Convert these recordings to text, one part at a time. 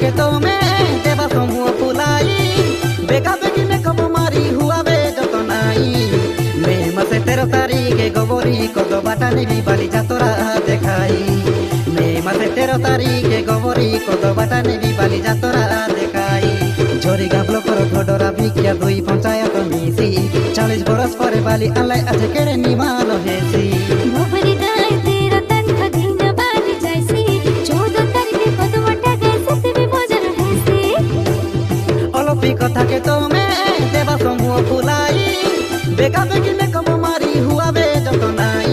থাকে তোমে দেবা সমূহ ফুলাই বেগা বেগিনে কব মারি হুয়াবে যত নাই মে মাসে 13 তারিখে গবরি কত বাটা নিবি বালি যাতরা দেখাই মে মাসে 13 তারিখে গবরি কত বাটা নিবি বালি যাতরা দেখাই ঝরি গাবলো কর ঘডরা ভিক্ষা দুই পঞ্চায়েত মিশি 40 বরস পরে বালি আলাই আছে কেড়ে নিমানো হেসি মোহরি গায় 13 তারিখ দিন বালি যাইছি 14 তারিখে কত বাটা গাইছে তুমি মজার হেসি অলপি কথাকে তোমে দেবা সমূহ ফুলাই বেগা বেগিনে কব মারি হুয়াবে যত নাই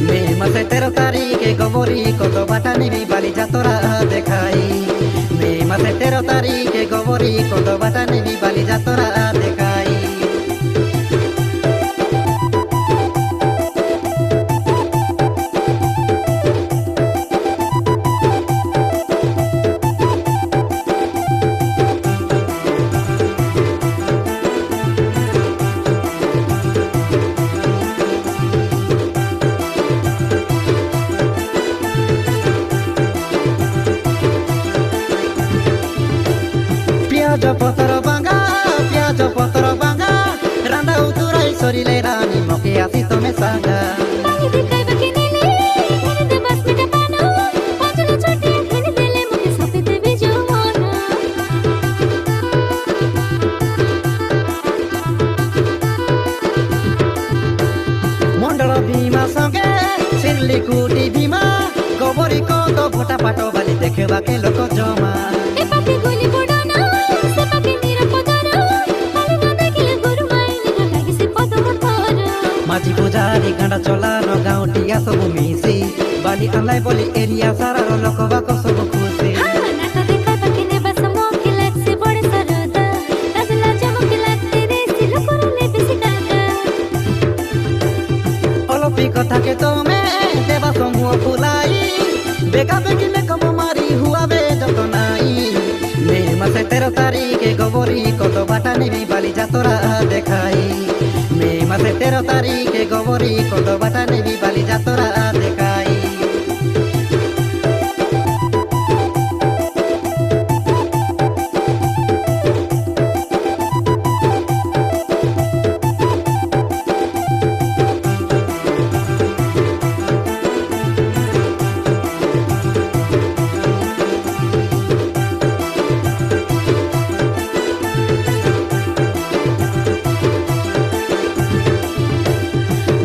মে মাসে 13 তারিখে গবরি কত বাটা নিবি বালি যাতরা দেখাই মে মাসে 13 তারিখে গবরি কত বাটা নিবি বালি যাতরা দেখাই পিয়াজ পতর বাঙ্গা রান্দা উতুরাই সরিলে রানী মকে আসি তুমি সাঙ্গা পানি দিকাইবা কিনিলে হেনে দে বাস মিটা পানো পাঁচলো ছোটে হেনে দেলে মুখে সপে দেবে যৌবন মন্ডল ভীমা সঙ্গে সিরলি কুটি ভীমা গবরি কত ভোটা পাটো বালি দেখবাকে লোক জমা এ পাপি গুলি বড়না সে পাপি নিরাপদর পালি না দেখিলে গুরু মাইনে লাগিছে পদম থর মাঝি পূজারি গাঁডা চলানো গাঁওটিয়া সবু মিশি বালি আলাই বলি এরিয়া সারার লোক বাক সবু খুশি নাটা দেখাইবা কিনে বাস মোকে লাগছে বড় সরদা রাজলা জমকে লাগতে দেশি লোকরলে বেশি টাকা অলপি কথাকে তোমে দেবা সমূহ ফুলাই বেগা বেগিনে কব মারি হুয়াবে যত নাই মে মাসে 13 তারিখে গবরি কত বাটা নিবি বালি যাতরা দেখাই মে মাসে 13 তারিখে গবরি কত বাটা নিবি বালি যাতরা দেখাই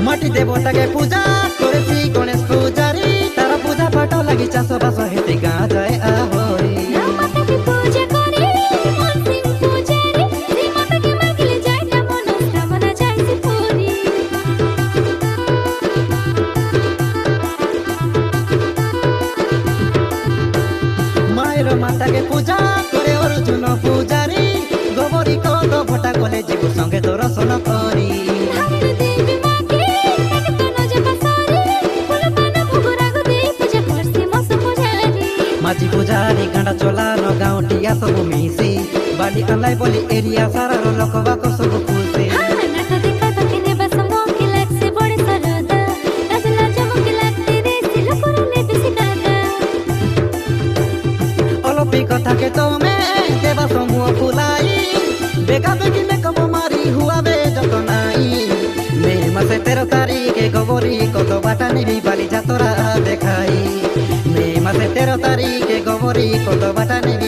মাটি দেবতাকে পূজা করেছি গণেশ পূজারি তারা পূজা পাঠ লাগি চাষবাস হেতে গাঁ যায় আহরি মাতাকে পূজা করে মন সিং পূজারি শ্রী মাতাকে মাগলে যায় না মনস্কামনা যাইছে পুরি মায়ের মাতাকে পূজা করে অর্জুন পূজারি গবরি কত ভোটা কলে জীব সঙ্গে দর্শন করি ধারণ দেবী মাকে তাকে তো নজে পাসারি ফুল পান ভোগ রাগ দেই পূজা করছে মস পূজারি মাঝি পূজারি গাঁডা চলানো গাঁওটিয়া সবু মিশি বালি আলাই বলি এরিয়া সারার লোক বাক সবু খুশি নাটা দেখাইবা কিনে বাস মোকে লাগছে বড় সরদা রাজলা জমকে লাগতে দেশি লোকরলে বেশি টাকা অলপি কথাকে তোমে দেবা সমূহ ফুলাই বেগা বেগিনে কব মারি হুয়াবে যত নাই মে মাসে 13 তারিখে গবরি কত বাটা নিবি বালি যাতরা দেখাই মে মাসে 13 তারিখে গবরি কত বাটা নিবি